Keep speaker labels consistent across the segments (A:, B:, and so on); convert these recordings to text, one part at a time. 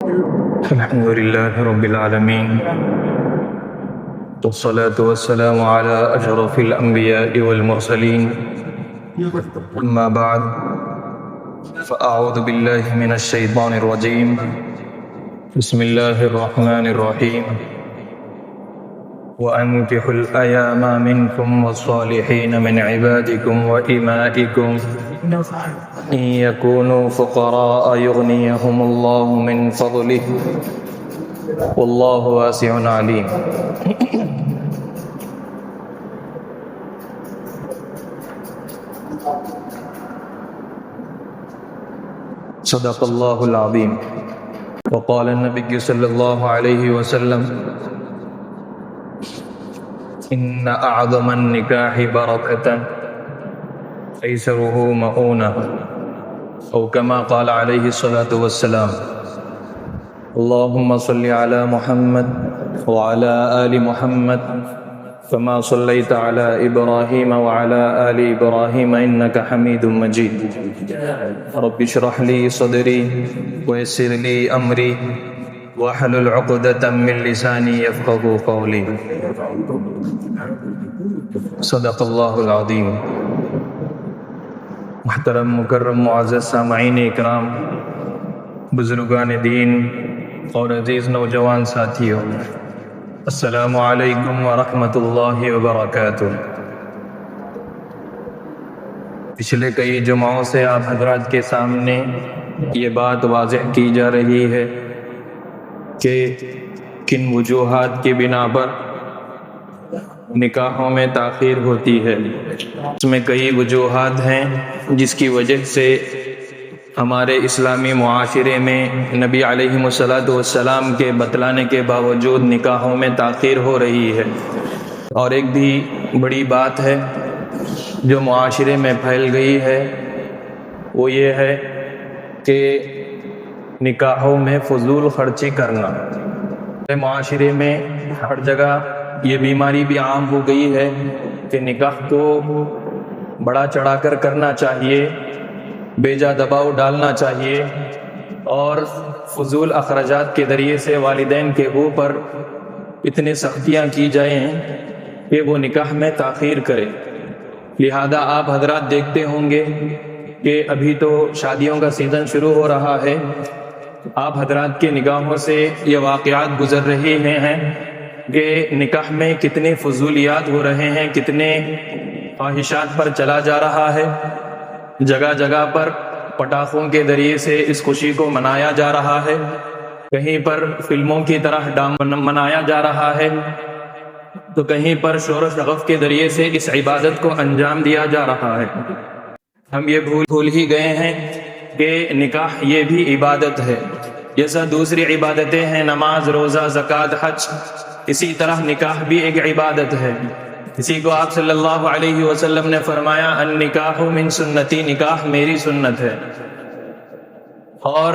A: الحمد لله رب العالمين، والصلاة والسلام على أشرف الأنبياء والمرسلين. أما بعد، فأعوذ بالله من الشيطان الرجيم. بسم الله الرحمن الرحيم. وأنكحوا الأيام منكم والصالحين من عبادكم وإمائكم إن يكونوا فقراء يغنيهم الله من فضله والله واسع عليم. صدق الله العظيم. وقال النبي صلى الله عليه وسلم: إن أعظم النكاح بركة أيسره مؤونة، أو كما قال عليه الصلاة والسلام. اللهم صل على محمد وعلى آل محمد كما صليت على إبراهيم وعلى آل إبراهيم إنك حميد مجيد. رب اشرح لي صدري ويسر لي أمري واحلل عقدة من لساني يفقهوا قولي. صدق اللہ العظیم. محترم مکرم معزز سامعین اکرام، بزرگان دین اور عزیز نوجوان ساتھیوں، السلام علیکم ورحمۃ اللہ وبرکاتہ. پچھلے کئی جمعوں سے آپ حضرات کے سامنے یہ بات واضح کی جا رہی ہے کہ کن وجوہات کی بنا پر نکاحوں میں تاخیر ہوتی ہے. اس میں کئی وجوہات ہیں جس کی وجہ سے ہمارے اسلامی معاشرے میں نبی علیہ الصلوۃ والسلام کے بتلانے کے باوجود نکاحوں میں تاخیر ہو رہی ہے. اور ایک بھی بڑی بات ہے جو معاشرے میں پھیل گئی ہے، وہ یہ ہے کہ نکاحوں میں فضول خرچی کرنا. معاشرے میں ہر جگہ یہ بیماری بھی عام ہو گئی ہے کہ نکاح کو بڑا چڑھا کر کرنا چاہیے، بے جا دباؤ ڈالنا چاہیے، اور فضول اخراجات کے ذریعے سے والدین کے اوپر اتنی سختیاں کی جائیں کہ وہ نکاح میں تاخیر کرے. لہذا آپ حضرات دیکھتے ہوں گے کہ ابھی تو شادیوں کا سیزن شروع ہو رہا ہے. آپ حضرات کے نگاہوں سے یہ واقعات گزر رہے ہیں کہ نکاح میں کتنے فضولیات ہو رہے ہیں، کتنے فاحشات پر چلا جا رہا ہے. جگہ جگہ پر پٹاخوں کے ذریعے سے اس خوشی کو منایا جا رہا ہے، کہیں پر فلموں کی طرح منایا جا رہا ہے، تو کہیں پر شور و شغف کے ذریعے سے اس عبادت کو انجام دیا جا رہا ہے. ہم یہ بھول ہی گئے ہیں کہ نکاح یہ بھی عبادت ہے. جیسا دوسری عبادتیں ہیں، نماز، روزہ، زکوٰۃ، حج، اسی طرح نکاح بھی ایک عبادت ہے. اسی کو آپ صلی اللہ علیہ وسلم نے فرمایا: النکاح من سنتی، نکاح میری سنت ہے. اور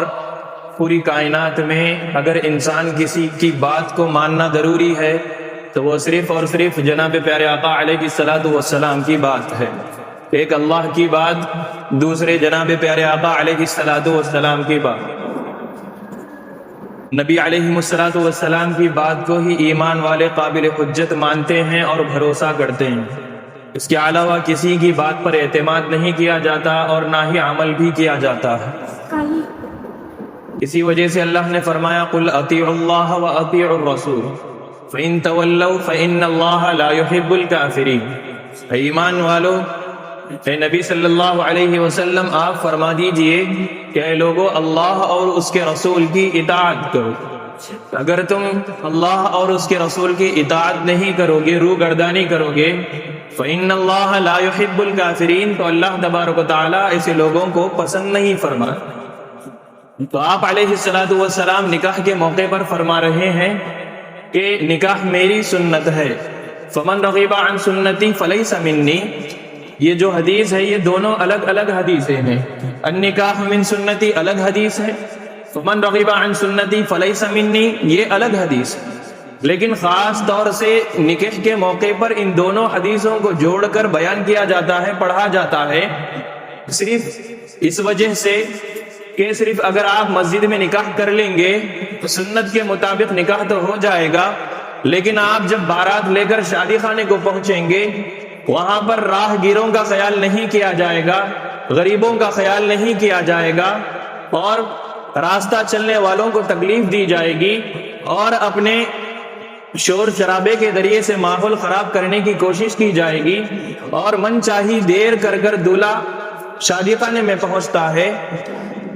A: پوری کائنات میں اگر انسان کسی کی بات کو ماننا ضروری ہے تو وہ صرف اور صرف جناب پیارے آقا علیہ الصلوۃ والسلام کی بات ہے. ایک اللہ کی بات، دوسرے جناب پیارے آقا علیہ الصلوۃ والسلام کی بات. نبی علیہ الصلوۃ والسلام کی بات کو ہی ایمان والے قابل حجت مانتے ہیں اور بھروسہ کرتے ہیں. اس کے علاوہ کسی کی بات پر اعتماد نہیں کیا جاتا اور نہ ہی عمل بھی کیا جاتا ہے. اسی وجہ سے اللہ نے فرمایا: قل اطیعوا اللہ واطیعوا الرسول فإن تولوا فإن اللہ لا يحب الكافرین. اے ایمان والو، اے نبی صلی اللہ علیہ وسلم، آپ فرما دیجئے کہ اے لوگو، اللہ اور اس کے رسول کی اطاعت کرو. اگر تم اللہ اور اس کے رسول کی اطاعت نہیں کرو گے، روگردانی کرو گے، فإن اللہ لا يحب الكافرین، تو اللہ تبارک و تعالیٰ ایسے لوگوں کو پسند نہیں فرما. تو آپ علیہ الصلوۃ والسلام نکاح کے موقع پر فرما رہے ہیں کہ نکاح میری سنت ہے. فمن رغب عن سنتی فلیس منی. یہ جو حدیث ہے یہ دونوں الگ الگ حدیثیں ہیں. النکاح من سنتی الگ حدیث ہے، فمن رغب عن سنتی فلیس منی یہ الگ حدیث ہے. لیکن خاص طور سے نکاح کے موقع پر ان دونوں حدیثوں کو جوڑ کر بیان کیا جاتا ہے، پڑھا جاتا ہے، صرف اس وجہ سے کہ صرف اگر آپ مسجد میں نکاح کر لیں گے تو سنت کے مطابق نکاح تو ہو جائے گا، لیکن آپ جب بارات لے کر شادی خانے کو پہنچیں گے وہاں پر راہ گیروں کا خیال نہیں کیا جائے گا، غریبوں کا خیال نہیں کیا جائے گا، اور راستہ چلنے والوں کو تکلیف دی جائے گی، اور اپنے شور شرابے کے ذریعے سے ماحول خراب کرنے کی کوشش کی جائے گی، اور من چاہی دیر کر کر دولہا شادی خانے میں پہنچتا ہے۔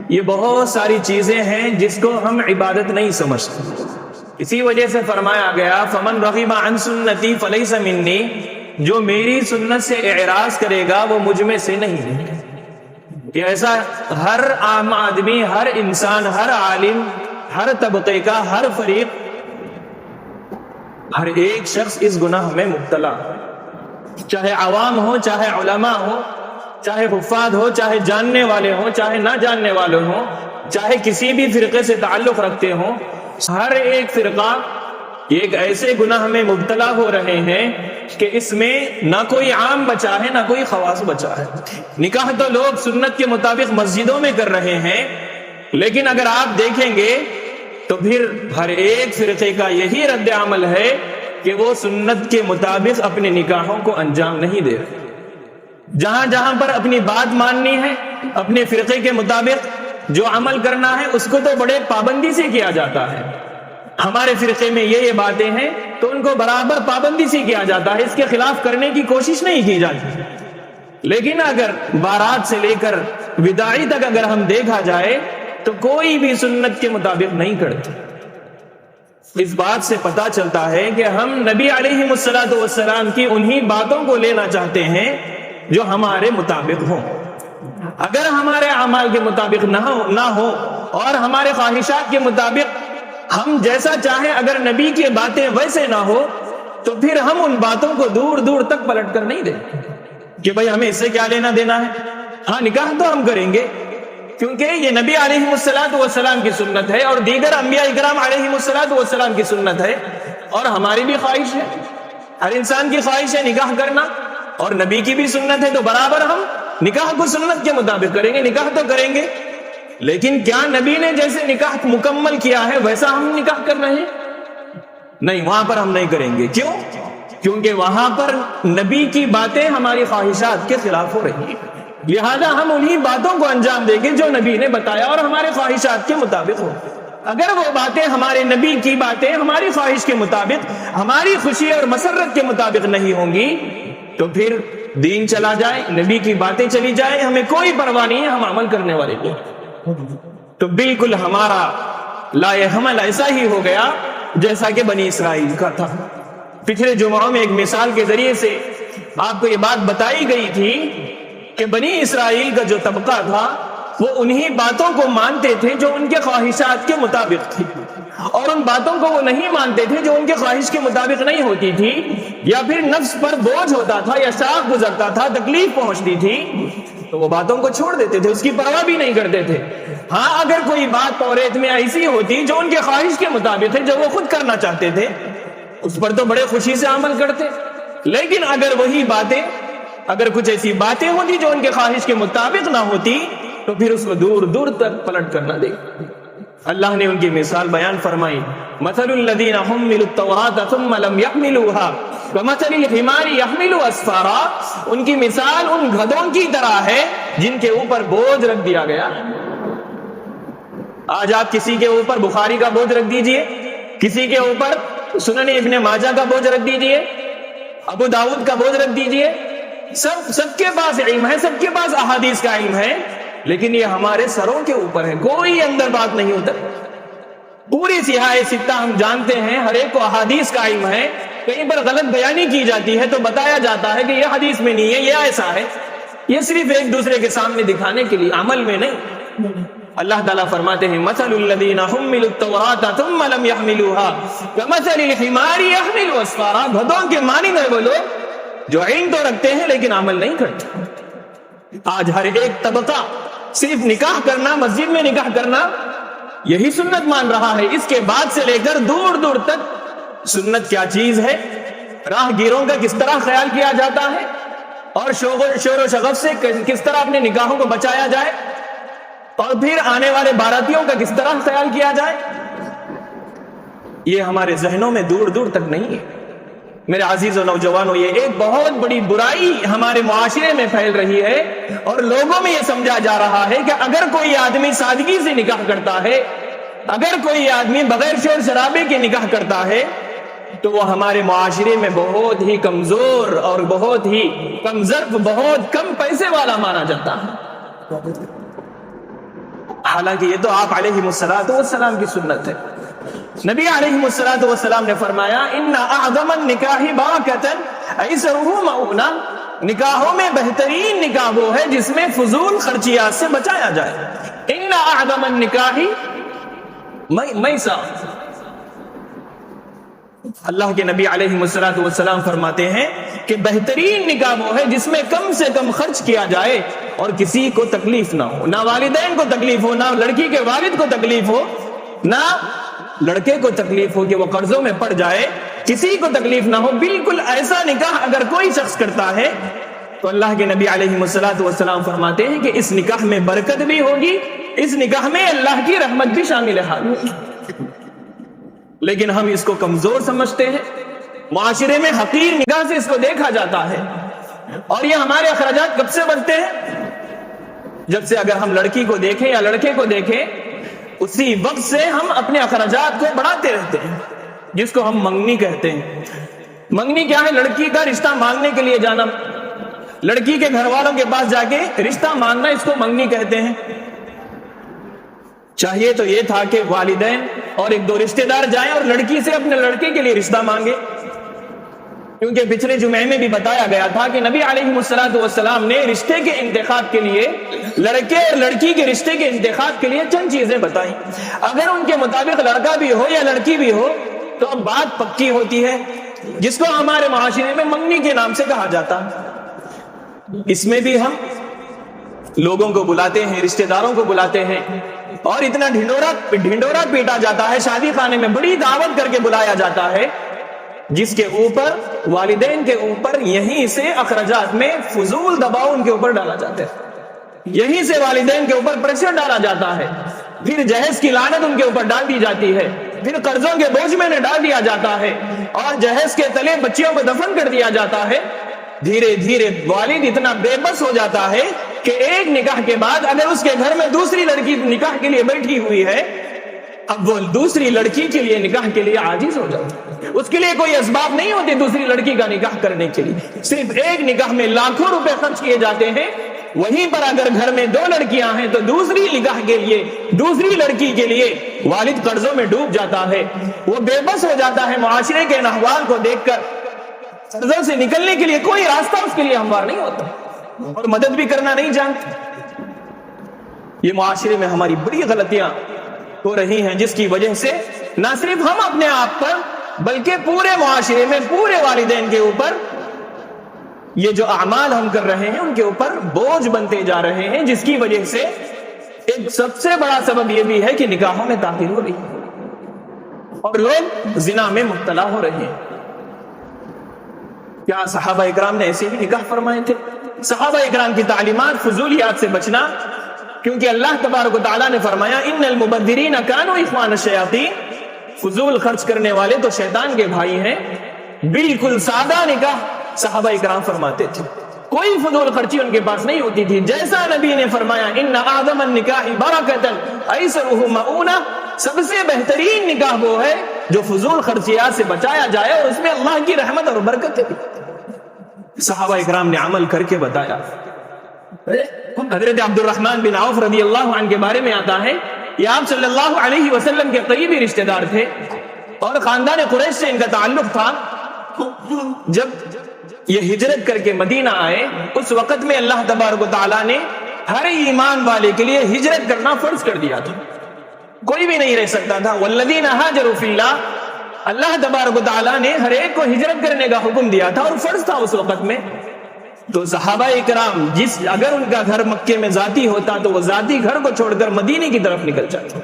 A: یہ بہت ساری چیزیں ہیں جس کو ہم عبادت نہیں سمجھتے۔ اسی وجہ سے فرمایا گیا فمن رغب عن سنتی فلیس منی، جو میری سنت سے اعراض کرے گا وہ مجھ میں سے نہیں ہے۔ کہ ایسا ہر عام آدمی، ہر انسان، ہر عالم، ہر طبقے کا، ہر فریق، ہر ایک شخص اس گناہ میں مبتلا، چاہے عوام ہو، چاہے علماء ہو، چاہے حفاظ ہو، چاہے جاننے والے ہوں، چاہے نہ جاننے والے ہوں، چاہے کسی بھی فرقے سے تعلق رکھتے ہوں، ہر ایک فرقہ ایک ایسے گناہ میں مبتلا ہو رہے ہیں کہ اس میں نہ کوئی عام بچا ہے نہ کوئی خواص بچا ہے۔ نکاح تو لوگ سنت کے مطابق مسجدوں میں کر رہے ہیں، لیکن اگر آپ دیکھیں گے تو پھر ہر ایک فرقے کا یہی رد عمل ہے کہ وہ سنت کے مطابق اپنے نکاحوں کو انجام نہیں دے رہے۔ جہاں جہاں پر اپنی بات ماننی ہے، اپنے فرقے کے مطابق جو عمل کرنا ہے، اس کو تو بڑے پابندی سے کیا جاتا ہے۔ ہمارے فرقے میں یہ باتیں ہیں تو ان کو برابر پابندی سے کیا جاتا ہے، اس کے خلاف کرنے کی کوشش نہیں کی جاتی۔ لیکن اگر بارات سے لے کر وداعی تک اگر ہم دیکھا جائے تو کوئی بھی سنت کے مطابق نہیں کرتے۔ اس بات سے پتا چلتا ہے کہ ہم نبی علیہ السلام کی انہی باتوں کو لینا چاہتے ہیں جو ہمارے مطابق ہوں۔ اگر ہمارے اعمال کے مطابق نہ ہو اور ہمارے خواہشات کے مطابق ہم جیسا چاہیں، اگر نبی کی باتیں ویسے نہ ہو تو پھر ہم ان باتوں کو دور دور تک پلٹ کر نہیں دیں کہ بھئی ہمیں اس سے کیا لینا دینا ہے۔ ہاں نکاح تو ہم کریں گے کیونکہ یہ نبی علیہ السلام کی سنت ہے اور دیگر انبیاء اکرام علیہ السلام کی سنت ہے، اور ہماری بھی خواہش ہے، ہر انسان کی خواہش ہے نکاح کرنا، اور نبی کی بھی سنت ہے، تو برابر ہم نکاح کو سنت کے مطابق کریں گے، نکاح تو کریں گے۔ لیکن کیا نبی نے جیسے نکاح مکمل کیا ہے ویسا ہم نکاح کر رہے ہیں؟ نہیں، وہاں پر ہم نہیں کریں گے۔ کیوں؟ کیونکہ وہاں پر نبی کی باتیں ہماری خواہشات کے خلاف ہو رہی ہیں، لہذا ہم انہی باتوں کو انجام دیں گے جو نبی نے بتایا اور ہمارے خواہشات کے مطابق ہو۔ اگر وہ باتیں ہمارے نبی کی باتیں ہماری خواہش کے مطابق، ہماری خوشی اور مسرت کے مطابق نہیں ہوں گی تو پھر دین چلا جائے، نبی کی باتیں چلی جائیں، ہمیں کوئی پرواہ نہیں ہے، ہم عمل کرنے والے ہیں۔ تو بالکل ہمارا لائے حمل ایسا ہی ہو گیا جیسا کہ بنی اسرائیل کا تھا۔ پچھلے جمعوں میں ایک مثال کے ذریعے سے آپ کو یہ بات بتائی گئی تھی کہ بنی اسرائیل کا جو طبقہ تھا وہ انہی باتوں کو مانتے تھے جو ان کے خواہشات کے مطابق تھی، اور ان باتوں کو وہ نہیں مانتے تھے جو ان کے خواہش کے مطابق نہیں ہوتی تھی، یا پھر نفس پر بوجھ ہوتا تھا یا شاق گزرتا تھا، تکلیف پہنچتی تھی، تو وہ باتوں کو چھوڑ دیتے تھے، اس کی پرواہ بھی نہیں کرتے تھے۔ ہاں اگر کوئی بات توریت میں ایسی ہوتی جو ان کے خواہش کے مطابق ہے، جو وہ خود کرنا چاہتے تھے، اس پر تو بڑے خوشی سے عمل کرتے۔ لیکن اگر وہی باتیں، اگر کچھ ایسی باتیں ہوتی جو ان کے خواہش کے مطابق نہ ہوتی تو پھر اس کو دور دور تک پلٹ کر نہ دے۔ اللہ نے ان کی مثال بیان فرمائی، مثل الذین حملوا التوراۃ ثم لم يحملوها كمثل الحمار يحمل اسفارا، ان کی مثال ان گدھوں کی طرح ہے جن کے اوپر بوجھ رکھ دیا گیا۔ آج آپ کسی کے اوپر بخاری کا بوجھ رکھ دیجئے، کسی کے اوپر سنن ابن ماجہ کا بوجھ رکھ دیجئے، ابو داؤد کا بوجھ رکھ دیجئے، سب کے پاس علم ہے، سب کے پاس احادیث کا علم ہے، لیکن یہ ہمارے سروں کے اوپر ہے، کوئی اندر بات نہیں ہوتا۔ پوری سیاہ ستہ ہم جانتے ہیں، ہر ایک کو احادیث کا علم ہے، کہیں پر غلط بیانی کی جاتی ہے تو بتایا جاتا ہے کہ یہ حدیث میں نہیں ہے، یہ ایسا ہے، یہ صرف ایک دوسرے کے سامنے دکھانے کے لیے، عمل میں نہیں۔ اللہ تعالیٰ فرماتے ہیں مثل الذین حملوا التوراۃ ثم لم يحملوها كمثل الحمار يحمل اسفارا، گدھوں کے مانند ہیں وہ لوگ جو علم تو رکھتے ہیں لیکن عمل نہیں کرتے۔ آج ہر ایک طبقہ صرف نکاح کرنا، مسجد میں نکاح کرنا یہی سنت مان رہا ہے، اس کے بعد سے لے کر دور دور تک سنت کیا چیز ہے، راہ گیروں کا کس طرح خیال کیا جاتا ہے، اور شور و شغف سے کس طرح اپنے نکاحوں کو بچایا جائے، اور پھر آنے والے باراتیوں کا کس طرح خیال کیا جائے، یہ ہمارے ذہنوں میں دور دور تک نہیں ہے۔ میرے عزیز و نوجوانوں، یہ ایک بہت بڑی برائی ہمارے معاشرے میں پھیل رہی ہے، اور لوگوں میں یہ سمجھا جا رہا ہے کہ اگر کوئی آدمی سادگی سے نکاح کرتا ہے، اگر کوئی آدمی بغیر شور شرابے کے نکاح کرتا ہے، تو وہ ہمارے معاشرے میں بہت ہی کمزور اور بہت ہی کم ظرف، بہت کم پیسے والا مانا جاتا ہے۔ حالانکہ یہ تو آپ علیہ السلام کی سنت ہے۔ نبی علیہ السلام نے فرمایا ان اعظم النکاح برکۃ ایسرہ مؤونہ، نکاحوں میں بہترین نکاح وہ ہے جس میں فضول خرچیات سے بچایا جائے۔ ان اعظم النکاح میسر، اللہ کے نبی علیہ السلام فرماتے ہیں کہ بہترین نکاح وہ ہے جس میں کم سے کم خرچ کیا جائے اور کسی کو تکلیف نہ ہو، نہ والدین کو تکلیف ہو، نہ لڑکی کے والد کو تکلیف ہو، نہ لڑکے کو تکلیف ہو کہ وہ قرضوں میں پڑ جائے، کسی کو تکلیف نہ ہو۔ بالکل ایسا نکاح اگر کوئی شخص کرتا ہے تو اللہ کے نبی علیہ السلام فرماتے ہیں کہ اس نکاح میں برکت بھی ہوگی، اس نکاح میں اللہ کی رحمت بھی شامل ہے۔ لیکن ہم اس کو کمزور سمجھتے ہیں، معاشرے میں حقیر نگاہ سے اس کو دیکھا جاتا ہے، اور یہ ہمارے اخراجات کب سے بنتے ہیں؟ جب سے اگر ہم لڑکی کو دیکھیں یا لڑکے کو دیکھیں، اسی وقت سے ہم اپنے اخراجات کو بڑھاتے رہتے ہیں، جس کو ہم منگنی کہتے ہیں۔ منگنی کیا ہے؟ لڑکی کا رشتہ مانگنے کے لیے جانا، لڑکی کے گھر والوں کے پاس جا کے رشتہ مانگنا، اس کو منگنی کہتے ہیں۔ چاہیے تو یہ تھا کہ والدین اور ایک دو رشتہ دار جائیں اور لڑکی سے اپنے لڑکے کے لیے رشتہ مانگے، کیونکہ پچھلے جمعے میں بھی بتایا گیا تھا کہ نبی علیہ السلام نے رشتے کے انتخاب کے لیے، لڑکے اور لڑکی کے رشتے کے انتخاب کے لیے چند چیزیں بتائیں۔ اگر ان کے مطابق لڑکا بھی ہو یا لڑکی بھی ہو تو اب بات پکی ہوتی ہے، جس کو ہمارے معاشرے میں منگنی کے نام سے کہا جاتا۔ اس میں بھی ہم لوگوں کو بلاتے ہیں، رشتہ داروں کو بلاتے ہیں، اور اتنا ڈھنڈورا پیٹا جاتا ہے، شادی خانے میں بڑی دعوت کر کے بلایا جاتا ہے، جس کے اوپر والدین کے اوپر یہیں سے اخراجات میں فضول دباؤ ان کے اوپر ڈالا جاتا ہے، یہیں سے والدین کے اوپر پریشر ڈالا جاتا ہے، پھر جہیز کی لعنت ان کے اوپر ڈال دی جاتی ہے، پھر قرضوں کے بوجھ میں ڈال دیا جاتا ہے، اور جہیز کے تلے بچیوں کو دفن کر دیا جاتا ہے۔ دھیرے دھیرے والد اتنا بے بس ہو جاتا ہے کہ ایک نکاح کے بعد اگر اس کے گھر میں دوسری لڑکی نکاح کے لیے بیٹھی ہوئی ہے، اب وہ دوسری لڑکی کے لیے نکاح کے لیے عاجز ہو جاتا ہے، اس کے لیے کوئی اسباب نہیں ہوتے دوسری لڑکی کا نکاح کرنے کے لیے، صرف ایک نکاح میں لاکھوں روپے خرچ کیے جاتے ہیں۔ وہیں پر اگر گھر میں دو لڑکیاں ہیں تو دوسری نکاح کے لیے، دوسری لڑکی کے لیے والد قرضوں میں ڈوب جاتا ہے، وہ بے بس ہو جاتا ہے، معاشرے کے احوال کو دیکھ کر قرضوں سے نکلنے کے لیے کوئی راستہ اس کے لیے ہموار نہیں ہوتا، اور مدد بھی کرنا نہیں جانتا۔ یہ معاشرے میں ہماری بڑی غلطیاں ہو رہی ہیں، جس کی وجہ سے نہ صرف ہم اپنے آپ پر بلکہ پورے معاشرے میں، پورے والدین کے اوپر یہ جو اعمال ہم کر رہے ہیں ان کے اوپر بوجھ بنتے جا رہے ہیں، جس کی وجہ سے ایک سب سے بڑا سبب یہ بھی ہے کہ نکاحوں میں تاخیر ہو رہی ہے اور لوگ زنا میں مبتلا ہو رہے ہیں۔ کیا صحابہ اکرام نے ایسے ہی نکاح فرمائے تھے؟ صحابہ اکرام کی تعلیمات فضولیات سے بچنا، کیونکہ اللہ تبارک و تعالیٰ نے فرمایا ان المبذرین کانوا اخوان الشیاطین، فضول خرچ کرنے والے تو شیطان کے بھائی ہیں۔ بالکل سادہ نکاح صحابہ اکرام فرماتے تھے، کوئی فضول خرچی ان کے پاس نہیں ہوتی تھی، جیسا نبی نے فرمایا ان اعظم النکاح برکۃ ایسرہ مؤونہ، سب سے بہترین نکاح وہ ہے جو فضول خرچیات سے بچایا جائے اور اس میں اللہ کی رحمت اور برکت ہے۔ صحابہ اکرام نے عمل کر کے بتایا۔ حضرت عبد الرحمن بن عوف رضی اللہ عنہ کے بارے میں آتا ہے، یہ آپ صلی اللہ علیہ وسلم کے قریبی رشتہ دار تھے اور خاندان قریش سے ان کا تعلق تھا۔ جب یہ ہجرت کر کے مدینہ آئے، اس وقت میں اللہ تبارک و تعالیٰ نے ہر ایمان والے کے لیے ہجرت کرنا فرض کر دیا تھا، کوئی بھی نہیں رہ سکتا تھا۔ والذین ہاجروا فی اللہ، اللہ تبارک و تعالیٰ نے ہر ایک کو ہجرت کرنے کا حکم دیا تھا اور فرض تھا اس وقت میں۔ تو صحابہ اکرام اگر ان کا گھر مکے میں ذاتی ہوتا تو وہ ذاتی گھر کو چھوڑ کر مدینے کی طرف نکل جاتے،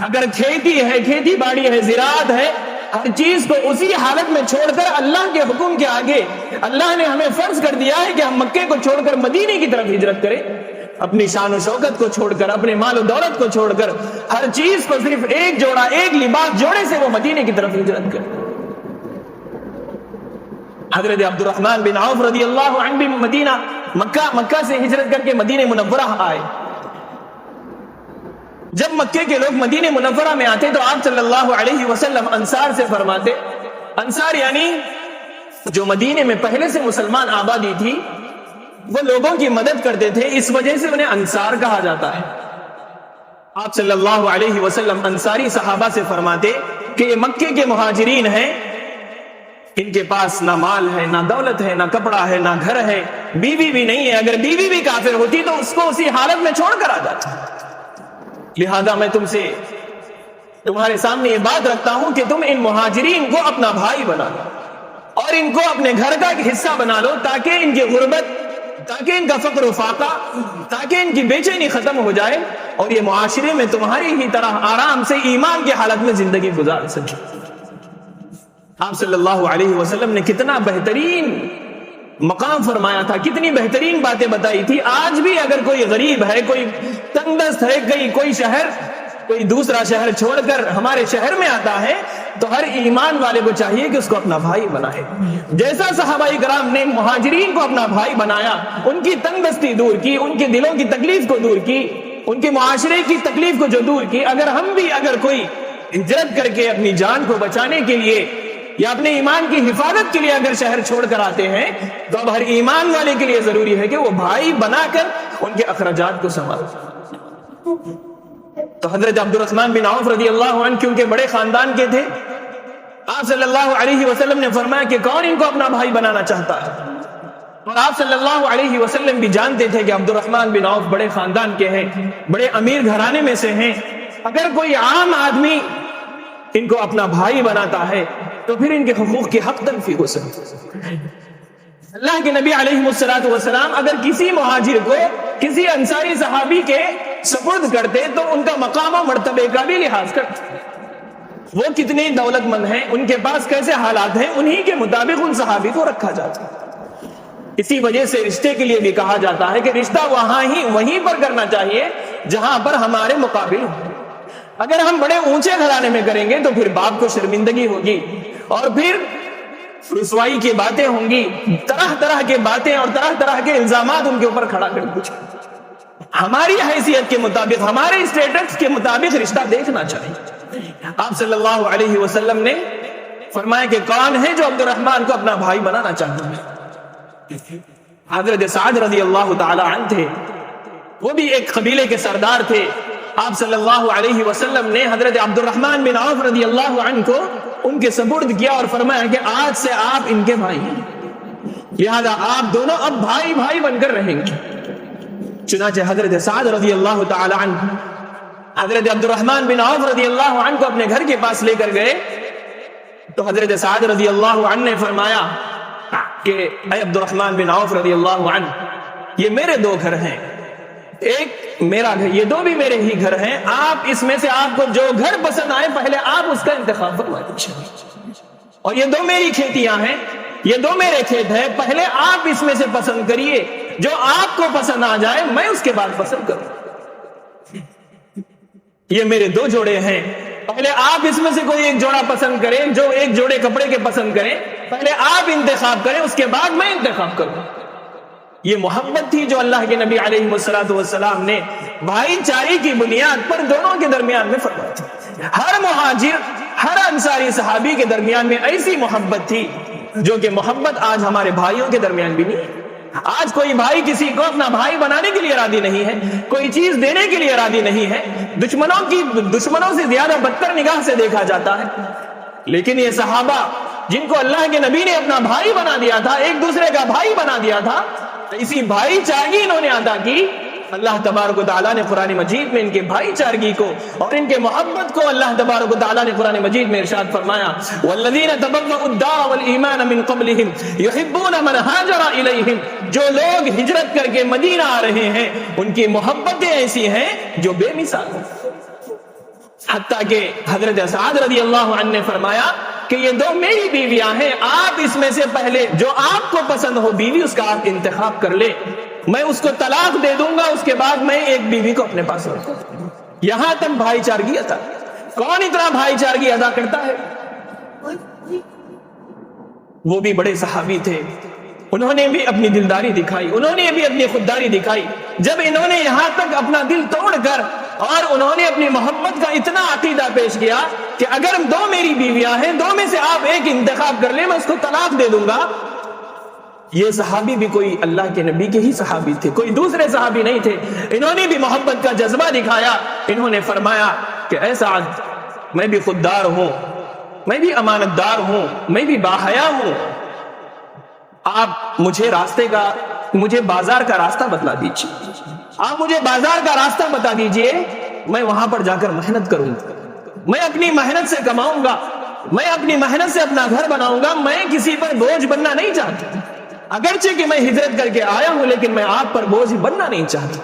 A: اگر کھیتی ہے، کھیتی باڑی ہے، زراعت ہے، ہر چیز کو اسی حالت میں چھوڑ کر اللہ کے حکم کے آگے اللہ نے ہمیں فرض کر دیا ہے کہ ہم مکے کو چھوڑ کر مدینے کی طرف ہجرت کریں، اپنی شان و شوکت کو چھوڑ کر, اپنے مال و دولت کو چھوڑ کر, ہر چیز کو صرف ایک جوڑا, ایک لباس جوڑے سے وہ مدینے کی طرف ہجرت کر. حضرت عبد الرحمن بن عوف رضی اللہ عنہ بھی مدینہ مکہ سے ہجرت کر کے مدینہ منورہ آئے. جب مکے کے لوگ مدینہ منورہ میں آتے تو آپ صلی اللہ علیہ وسلم انصار سے فرماتے, انصار یعنی جو مدینے میں پہلے سے مسلمان آبادی تھی, وہ لوگوں کی مدد کرتے تھے, اس وجہ سے انہیں انصار کہا جاتا ہے. آپ صلی اللہ علیہ وسلم انصاری صحابہ سے فرماتے کہ یہ مکے کے مہاجرین ہیں, ان کے پاس نہ مال ہے, نہ دولت ہے, نہ کپڑا ہے, نہ گھر ہے, بیوی بھی نہیں ہے. اگر بیوی بھی کافر ہوتی تو اس کو اسی حالت میں چھوڑ کر آ جاتا. لہذا میں تمہارے سامنے یہ بات رکھتا ہوں کہ تم ان مہاجرین کو اپنا بھائی بنا لو اور ان کو اپنے گھر کا ایک حصہ بنا لو, تاکہ ان کی غربت, تاکہ ان کا فقر و فاقہ, تاکہ ان کی بے چینی ختم ہو جائے اور یہ معاشرے میں تمہاری ہی طرح آرام سے ایمان کی حالت میں زندگی گزار سکے. آپ صلی اللہ علیہ وسلم نے کتنا بہترین مقام فرمایا تھا, کتنی بہترین باتیں بتائی تھی. آج بھی اگر کوئی غریب ہے, کوئی تنگ دست ہے, کوئی دوسرا شہر چھوڑ کر ہمارے شہر میں آتا ہے, تو ہر ایمان والے کو چاہیے کہ اس کو اپنا بھائی بنائے. جیسا صحابہ کرام نے مہاجرین کو اپنا بھائی بنایا, ان کی تنگ دستی دور کی, ان کے دلوں کی تکلیف کو دور کی, ان کے معاشرے کی تکلیف کو جو دور کی, اگر کوئی ہجرت کر کے اپنی جان کو بچانے کے لیے یا اپنے ایمان کی حفاظت کے لیے اگر شہر چھوڑ کر آتے ہیں, تو اب ہر ایمان والے کے لیے ضروری ہے کہ وہ بھائی بنا کر ان کے اخراجات کو سنبھالے. تو حضرت عبد الرحمن بن عوف رضی اللہ عنہ کیونکہ بڑے خاندان کے تھے, آپ صلی اللہ علیہ وسلم نے فرمایا کہ کون ان کو اپنا بھائی بنانا چاہتا ہے. اور آپ صلی اللہ علیہ وسلم بھی جانتے تھے کہ عبد الرحمن بن عوف بڑے خاندان کے ہیں, بڑے امیر گھرانے میں سے ہیں. اگر کوئی عام آدمی ان کو اپنا بھائی بناتا ہے تو پھر ان کے حقوق کی حق تلفی ہو سکتی. اللہ کے نبی علیہ السلام اگر کسی مہاجر کو کسی انصاری صحابی کے سپرد کرتے تو ان کا مقام و مرتبے کا بھی لحاظ کرتے. وہ کتنے دولت مند ہیں, ان کے پاس کیسے حالات ہیں, انہی کے مطابق ان صحابی کو رکھا جاتا. اسی وجہ سے رشتے کے لیے بھی کہا جاتا ہے کہ رشتہ وہیں پر کرنا چاہیے جہاں پر ہمارے مقابل ہو. اگر ہم بڑے اونچے گھرانے میں کریں گے تو پھر باپ کو شرمندگی ہوگی اور پھر رسوائی کی باتیں ہوں گی, طرح طرح کے باتیں اور طرح طرح کے الزامات ان کے اوپر کھڑا کر پوچھیں. ہماری حیثیت کے مطابق, ہمارے اسٹیٹس کے مطابق رشتہ دیکھنا چاہیے. آپ صلی اللہ علیہ وسلم نے فرمایا کہ کون ہے جو عبد الرحمن کو اپنا بھائی بنانا چاہتا ہے. حضرت سعد رضی اللہ تعالی عنہ تھے, وہ بھی ایک قبیلے کے سردار تھے. آپ صلی اللہ علیہ وسلم نے حضرت عبد الرحمن بن عوف رضی اللہ عنہ کو ان کے سپرد کیا اور فرمایا کہ آج سے آپ ان کے بھائی ہیں, لہذا آپ دونوں اب بھائی بھائی بن کر رہیں گے. چنانچہ حضرت سعد رضی اللہ تعالی عنہ حضرت عبد الرحمن بن عوف رضی اللہ عنہ کو اپنے گھر کے پاس لے کر گئے تو حضرت سعد رضی اللہ عنہ نے فرمایا کہ اے عبد الرحمن بن عوف رضی اللہ عنہ, یہ میرے دو گھر ہیں, ایک میرا گھر, یہ دو بھی میرے ہی گھر ہیں. آپ اس میں سے آپ کو جو گھر پسند آئے پہلے آپ اس کا انتخاب فرما دیجیے. اور یہ دو میری کھیتیاں ہیں, یہ دو میرے کھیت ہیں, پہلے آپ اس میں سے پسند کریے, جو آپ کو پسند آ جائے میں اس کے بعد پسند کروں. یہ میرے دو جوڑے ہیں, پہلے آپ اس میں سے کوئی ایک جوڑا پسند کریں, جو ایک جوڑے کپڑے کے پسند کریں, پہلے آپ انتخاب کریں, اس کے بعد میں انتخاب کروں. یہ محبت تھی جو اللہ کے نبی علیہ السلام نے بھائی چارے کی بنیاد پر دونوں کے درمیان میں فرمائی تھی. ہر مہاجر, ہر انصاری صحابی کے درمیان میں ایسی محبت تھی جو کہ محبت آج ہمارے بھائیوں کے درمیان بھی نہیں ہے. آج کوئی بھائی کسی کو اپنا بھائی بنانے کے لیے راضی نہیں ہے, کوئی چیز دینے کے لیے راضی نہیں ہے, دشمنوں سے زیادہ بدتر نگاہ سے دیکھا جاتا ہے. لیکن یہ صحابہ جن کو اللہ کے نبی نے اپنا بھائی بنا دیا تھا, ایک دوسرے کا بھائی بنا دیا تھا, اسی بھائی چارگی انہوں نے ادا کی. اللہ تبارک و تعالیٰ نے قرآن مجید میں ان کے بھائی چارگی کو اور ان کے محبت کو اللہ تبارک و تعالیٰ نے قرآن مجید میں ارشاد فرمایا, والذین تبوؤا الدار والایمان من قبلہم یحبون من ہاجر الیہم. جو لوگ ہجرت کر کے مدینہ آ رہے ہیں ان کی محبتیں ایسی ہیں جو بے مثال ہیں. حتیٰ کہ حضرت سعد رضی اللہ عنہ نے فرمایا کہ یہ دو میری بیویاں ہیں, آپ اس میں سے پہلے جو آپ کو پسند ہو بیوی اس کا آپ انتخاب کر لیں. میں اس کو طلاق دے دوں گا، اس کے بعد میں ایک بیوی کو اپنے پاس رکھوں۔ یہاں تک بھائی چارگی ادا۔ کون اتنا بھائی چارگی ادا کرتا ہے؟ وہ بھی بڑے صحابی تھے، انہوں نے بھی اپنی دلداری دکھائی، انہوں نے بھی اپنی خودداری دکھائی۔ جب انہوں نے یہاں تک اپنا دل توڑ کر اور انہوں نے اپنی محبت کا اتنا عقیدہ پیش کیا کہ اگر دو میری بیویاں ہیں، دو میں سے آپ ایک انتخاب کر لیں، میں اس کو طلاق دے دوں گا۔ یہ صحابی بھی کوئی اللہ کے نبی کے ہی صحابی تھے، کوئی دوسرے صحابی نہیں تھے۔ انہوں نے بھی محبت کا جذبہ دکھایا۔ انہوں نے فرمایا کہ اے سعد، میں بھی خوددار ہوں، میں بھی امانت دار ہوں، میں بھی باحیا ہوں، آپ مجھے بازار کا راستہ بتلا دیجیے، آپ مجھے بازار کا راستہ بتا دیجیے، میں وہاں پر جا کر محنت کروں گا، میں اپنی محنت سے کماؤں گا، میں اپنی محنت سے اپنا گھر بناؤں گا، میں کسی پر بوجھ بننا نہیں چاہتا، اگرچہ کہ میں ہجرت کر کے آیا ہوں لیکن میں آپ پر بوجھ بننا نہیں چاہتا۔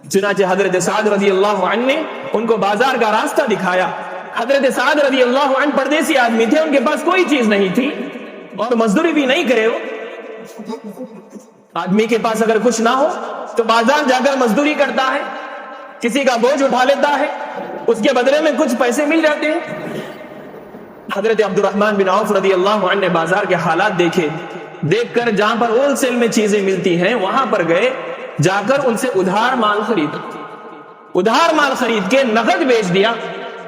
A: چنانچہ حضرت سعد رضی اللہ عنہ نے ان کو بازار کا راستہ دکھایا۔ حضرت سعد رضی اللہ عنہ پردیسی آدمی تھے، ان کے پاس کوئی چیز نہیں تھی اور مزدوری بھی نہیں کرے ہو۔ آدمی کے پاس اگر کچھ نہ ہو تو بازار جا کر مزدوری کرتا ہے، کسی کا بوجھ اٹھا لیتا ہے، اس کے بدلے میں کچھ پیسے مل جاتے ہیں۔ حضرت عبد الرحمن بن عوف رضی اللہ عنہ نے بازار کے حالات دیکھے، دیکھ کر جہاں پر ہول سیل میں چیزیں ملتی ہیں وہاں پر گئے، جا کر ان سے ادھار مال خرید کے نقد بیچ دیا۔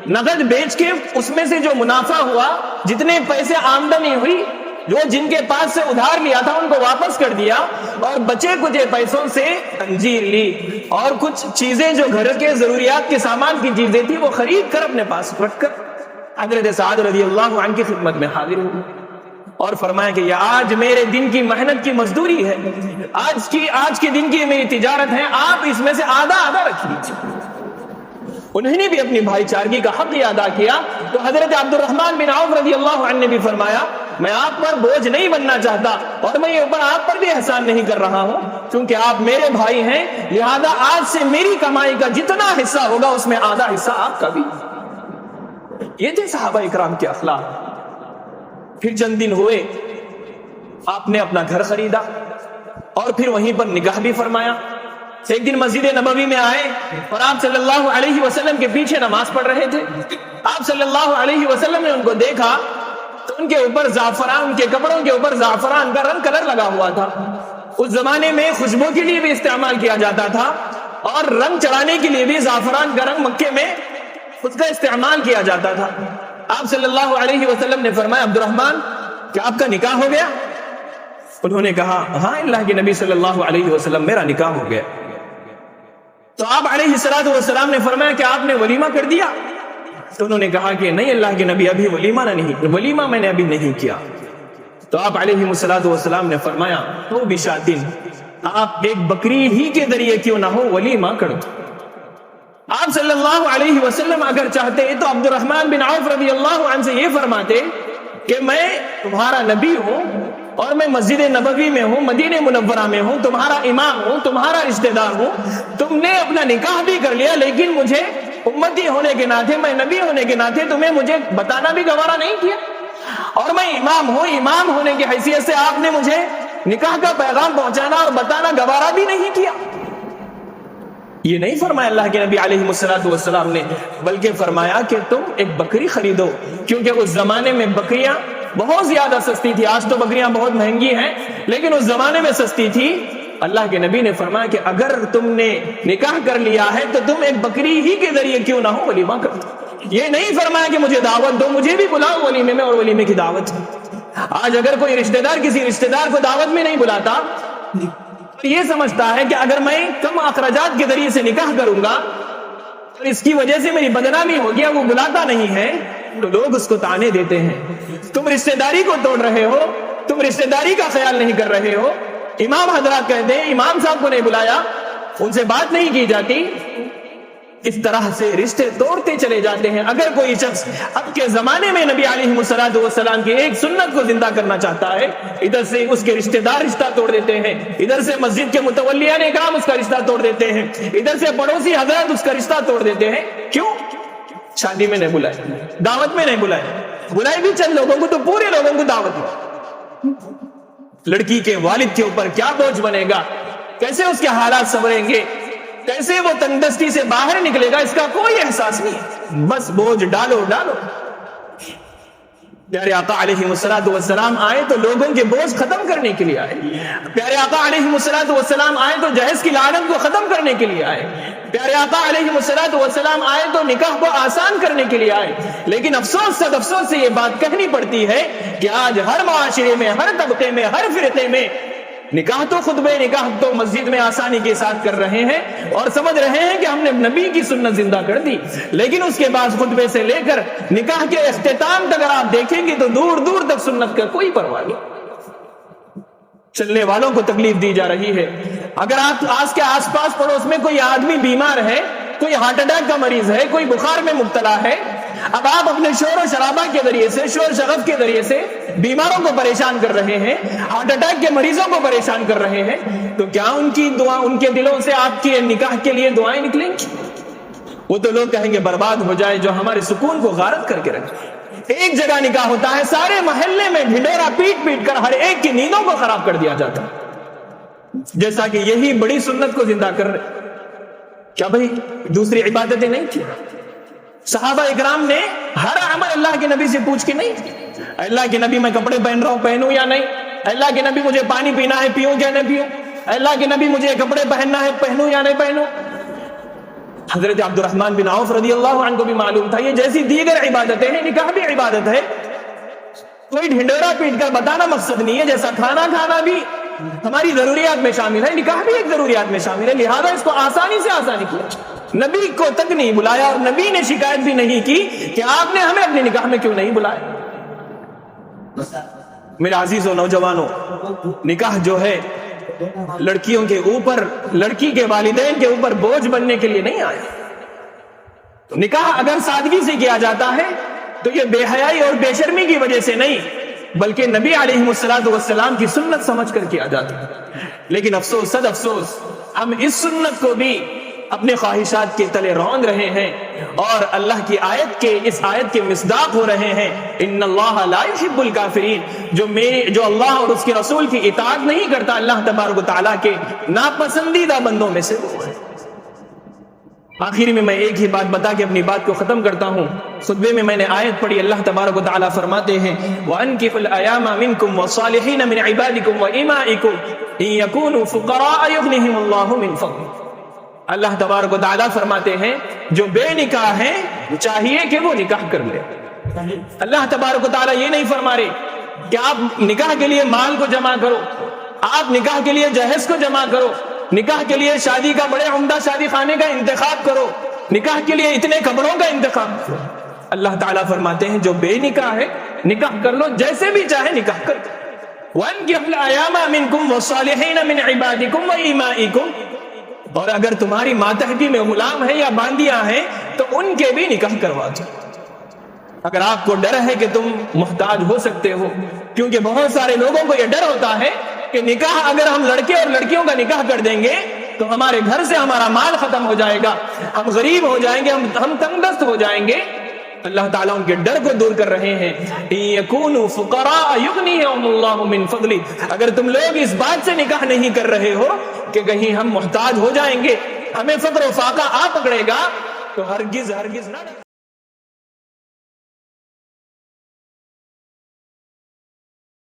A: نقد بیچ کے اس میں سے جو منافع ہوا، جتنے پیسے آمدنی ہوئی، جو جن کے پاس سے ادھار لیا تھا ان کو واپس کر دیا، اور بچے کچھ پیسوں سے انجیر لی اور کچھ چیزیں جو گھر کے ضروریات کے سامان کی چیزیں تھی وہ خرید کر اپنے پاس رکھ کر حضرت سعد رضی اللہ عنہ کی خدمت میں حاضر ہوئے اور فرمایا کہ یہ آج میرے دن کی محنت کی مزدوری ہے، آج کے دن کی میری تجارت ہے، آپ اس میں سے آدھا رکھ لیجیے۔ انہوں نے بھی اپنی بھائی چارگی کا حق ادا کیا۔ تو حضرت عبد الرحمن بن عوف رضی اللہ عنہ نے بھی فرمایا میں آپ پر بوجھ نہیں بننا چاہتا اور میں یہ اوپر آپ پر بھی احسان نہیں کر رہا ہوں، کیونکہ آپ میرے بھائی ہیں، لہذا آج سے میری کمائی کا جتنا حصہ ہوگا اس میں آدھا حصہ آپ کا بھی۔ یہ تھے صحابہ اکرام کے اخلاق۔ پھر چند دن ہوئے، آپ نے اپنا گھر خریدا اور پھر وہیں پر نکاح بھی فرمایا۔ ایک دن مسجد نبوی میں آئے اور آپ صلی اللہ علیہ وسلم کے پیچھے نماز پڑھ رہے تھے۔ آپ صلی اللہ علیہ وسلم نے ان کو دیکھا تو ان کے اوپر زعفران، ان کے کپڑوں کے اوپر زعفران کا کلر لگا ہوا تھا۔ اس زمانے میں خوشبو کے لیے بھی استعمال کیا جاتا تھا اور رنگ چڑھانے کے لیے بھی زعفران کا رنگ مکے میں اس کا استعمال کیا جاتا تھا۔ آپ صلی اللہ علیہ وسلم نے فرمایا عبد الرحمن کیا آپ کا نکاح ہو گیا؟ انہوں نے کہا ہاں اللہ کے نبی صلی اللہ علیہ وسلم میرا نکاح ہو گیا۔ تو آپ علیہ السلام نے فرمایا کہ آپ نے ولیمہ کر دیا؟ تو انہوں نے کہا کہ نہیں اللہ کے نبی ابھی ولیمہ میں نے ابھی نہیں کیا۔ تو آپ علیہ السلام نے فرمایا تو بشاتن، آپ ایک بکری ہی کے ذریعے کیوں نہ ہو ولیمہ کر دو۔ آپ صلی اللہ علیہ وسلم اگر چاہتے تو عبد الرحمن بن عوف رضی اللہ عنہ سے یہ فرماتے کہ میں تمہارا نبی ہوں اور میں مسجد نبوی میں ہوں، مدینہ منورہ میں ہوں، تمہارا امام ہوں، تمہارا رشتہ دار ہوں، تم نے اپنا نکاح بھی کر لیا لیکن مجھے امتی ہونے کے ناطے، میں نبی ہونے کے ناطے تمہیں مجھے بتانا بھی گوارا نہیں کیا، اور میں امام ہوں، امام ہونے کی حیثیت سے آپ نے مجھے نکاح کا پیغام پہنچانا اور بتانا گوارا بھی نہیں کیا۔ یہ نہیں فرمایا اللہ کے نبی علیہ السلام نے، بلکہ فرمایا کہ تم ایک بکری خریدو، کیونکہ اس زمانے میں بکریاں بہت زیادہ سستی تھی۔ آج تو بکریاں بہت مہنگی ہیں لیکن اس زمانے میں سستی تھی۔ اللہ کے نبی نے فرمایا کہ اگر تم نے نکاح کر لیا ہے تو تم ایک بکری ہی کے ذریعے کیوں نہ ہو ولیمہ کر دو۔ یہ نہیں فرمایا کہ مجھے دعوت دو، مجھے بھی بلاؤ ولیمے میں، اور ولیمے کی دعوت۔ آج اگر کوئی رشتہ دار کسی رشتہ دار کو دعوت میں نہیں بلاتا، یہ سمجھتا ہے کہ اگر میں کم اخراجات کے ذریعے سے نکاح کروں گا اور اس کی وجہ سے میری بدنامی ہو گیا، وہ بلاتا نہیں ہے، تو لوگ اس کو طعنے دیتے ہیں، تم رشتہ داری کو توڑ رہے ہو، تم رشتہ داری کا خیال نہیں کر رہے ہو۔ امام حضرات کہتے ہیں امام صاحب کو نہیں بلایا، ان سے بات نہیں کی جاتی، اس طرح سے رشتے توڑتے چلے جاتے ہیں۔ اگر کوئی شخص اب کے زمانے میں نبی علیہ السلام کی ایک سنت کو زندہ کرنا چاہتا ہے، ادھر سے اس کے رشتہ دار رشتہ توڑ دیتے ہیں، ادھر سے مسجد کے متولیان اکرام اس کا رشتہ توڑ دیتے ہیں، ادھر سے پڑوسی حضرات اس کا رشتہ توڑ دیتے ہیں۔ کیوں؟ شادی میں نہیں بلائے، دعوت میں نہیں بلائے، بلائے بھی چند لوگوں کو تو پورے لوگوں کو دعوت میں۔ لڑکی کے والد کے اوپر کیا بوجھ بنے گا کیسے اس کے حالات سنوریں گے، کیسے وہ تنگدستی سے باہر نکلے گا، اس کا کوئی احساس نہیں ہے. بس بوجھ ڈالو ڈالو. پیارے آقا علیہ السلام آئے تو لوگوں کے بوجھ ختم کرنے کے لیے آئے. پیارے آقا علیہ السلام آئے تو جہیز کی لعنت کو ختم کرنے کے لیے آئے. پیارے آقا علیہ السلام آئے تو نکاح کو آسان کرنے کے لیے آئے. لیکن افسوس صد افسوس سے یہ بات کہنی پڑتی ہے کہ آج ہر معاشرے میں، ہر طبقے میں، ہر فرقے میں نکاح تو خطبے نکاح تو مسجد میں آسانی کے ساتھ کر رہے ہیں اور سمجھ رہے ہیں کہ ہم نے نبی کی سنت زندہ کر دی. لیکن اس کے بعد خطبے سے لے کر نکاح کے اختتام تک اگر آپ دیکھیں گے تو دور دور تک سنت کا کوئی پرواہ نہیں. چلنے والوں کو تکلیف دی جا رہی ہے. اگر آپ آج کے آس پاس پڑوس میں کوئی آدمی بیمار ہے، کوئی ہارٹ اٹیک کا مریض ہے، کوئی بخار میں مبتلا ہے، اب آپ اپنے شور و شرابہ کے ذریعے سے، شور شغف کے ذریعے سے بیماروں کو پریشان کر رہے ہیں، ہارٹ اٹیک کے مریضوں کو پریشان کر رہے ہیں، تو کیا ان کی دعا، ان کے دلوں سے آپ کے نکاح کے لیے دعائیں نکلیں گی؟ وہ تو لوگ کہیں گے برباد ہو جائے جو ہمارے سکون کو غارت کر کے رکھے. ایک جگہ نکاح ہوتا ہے، سارے محلے میں ڈھنڈورا پیٹ پیٹ کر ہر ایک کی نیندوں کو خراب کر دیا جاتا ہے، جیسا کہ یہی بڑی سنت کو زندہ کر رہے. کیا بھئی دوسری عبادتیں نہیں تھی؟ صحابہ اکرام نے ہر عمل اللہ کے نبی سے پوچھ کے نہیں تھی. اللہ کے نبی میں کپڑے پہن رہا ہوں، پہنوں یا نہیں؟ اللہ کے نبی مجھے پانی پینا ہے، پیوں کیا نہیں پیوں؟ اللہ کے نبی مجھے کپڑے پہننا ہے، پہنوں یا نہیں پہنوں؟ حضرت عبد الرحمن بن عوف رضی اللہ عنہ کو بھی معلوم تھا یہ جیسی دیگر عبادتیں ہیں، نکاح بھی عبادت ہے. کوئی ڈھنڈورا پیٹ کر بتانا مقصد نہیں ہے، جیسا کھانا کھانا بھی ہماری ضروریات میں شامل ہے، نکاح بھی ایک ضروریات میں شامل ہے. لہذا اس کو آسانی سے آسانی کیا. نبی کو تک نہیں بلایا اور نبی نے شکایت بھی نہیں کی کہ آپ نے ہمیں اپنے نکاح میں کیوں نہیں بلایا. میرے عزیزوں نوجوانوں، نکاح جو ہے لڑکیوں کے اوپر، لڑکی کے والدین کے اوپر بوجھ بننے کے لیے نہیں آیا. نکاح اگر سادگی سے کیا جاتا ہے تو یہ بے حیائی اور بے شرمی کی وجہ سے نہیں، بلکہ نبی علیہ السلام کی سنت سمجھ کر کیا جاتا ہے. لیکن افسوس صد افسوس ہم اس سنت کو بھی اپنے خواہشات کے تلے روند رہے ہیں اور اللہ کی اس آیت کے مصداق ہو رہے ہیں. ان اللہ لا يحب الکافرین، جو اللہ اور اس کے رسول کی اطاعت نہیں کرتا، اللہ تبارک و تعالیٰ کے ناپسندیدہ بندوں میں سے وہ ہے. آخر میں ایک ہی بات بتا کے اپنی بات کو ختم کرتا ہوں. خطبے میں نے آیت پڑھی، اللہ تبارک و تعالیٰ فرماتے ہیں وَأَنكِحُوا الْأَيَامَ مِنكُمْ وَالصَّالِحِينَ مِنْ عِبَادِكُمْ وَإِمَائِكُمْ إِنْ يَكُونُوا فُقَرَاءَ يُغْنِهِمُ اللَّهُ مِنْ فَضْلِهِ. اللہ تبارک و تعالیٰ فرماتے ہیں جو بے نکاح ہیں چاہیے کہ وہ نکاح کر لے. اللہ تبارک و تعالیٰ یہ نہیں فرما رہے کہ آپ نکاح کے لیے مال کو جمع کرو، آپ نکاح کے لیے جہیز کو جمع کرو، نکاح کے لیے شادی کا بڑے عمدہ شادی خانے کا انتخاب کرو، نکاح کے لیے اتنے کپڑوں کا انتخاب کرو. اللہ تعالیٰ فرماتے ہیں جو بے نکاح ہے نکاح کر لو، جیسے بھی چاہے نکاح کر دو. وَأَنكِحُوا الْأَيَامَ مِنكُمْ وَالصَّالِحِينَ مِنْ عِبَادِكُمْ وَإِمَائِكُمْ، اور اگر تمہاری ماتحتی میں غلام ہیں یا باندیاں ہیں تو ان کے بھی نکاح کروا دو. اگر آپ کو ڈر ہے کہ تم محتاج ہو سکتے ہو، کیونکہ بہت سارے لوگوں کو یہ ڈر ہوتا ہے کہ نکاح اگر ہم لڑکے اور لڑکیوں کا نکاح کر دیں گے تو ہمارے گھر سے ہمارا مال ختم ہو جائے گا، ہم غریب ہو جائیں گے، ہم تنگ دست ہو جائیں گے. اللہ تعالیٰ ان کے ڈر کو دور کر رہے ہیں. یکونوا فقراء یغنیہم اللہ من فضلہ، اگر تم لوگ اس بات سے نکاح نہیں کر رہے ہو کہ کہیں ہم محتاج ہو جائیں گے، ہمیں فقر و فاقہ آ پکڑے گا، تو ہرگز نہ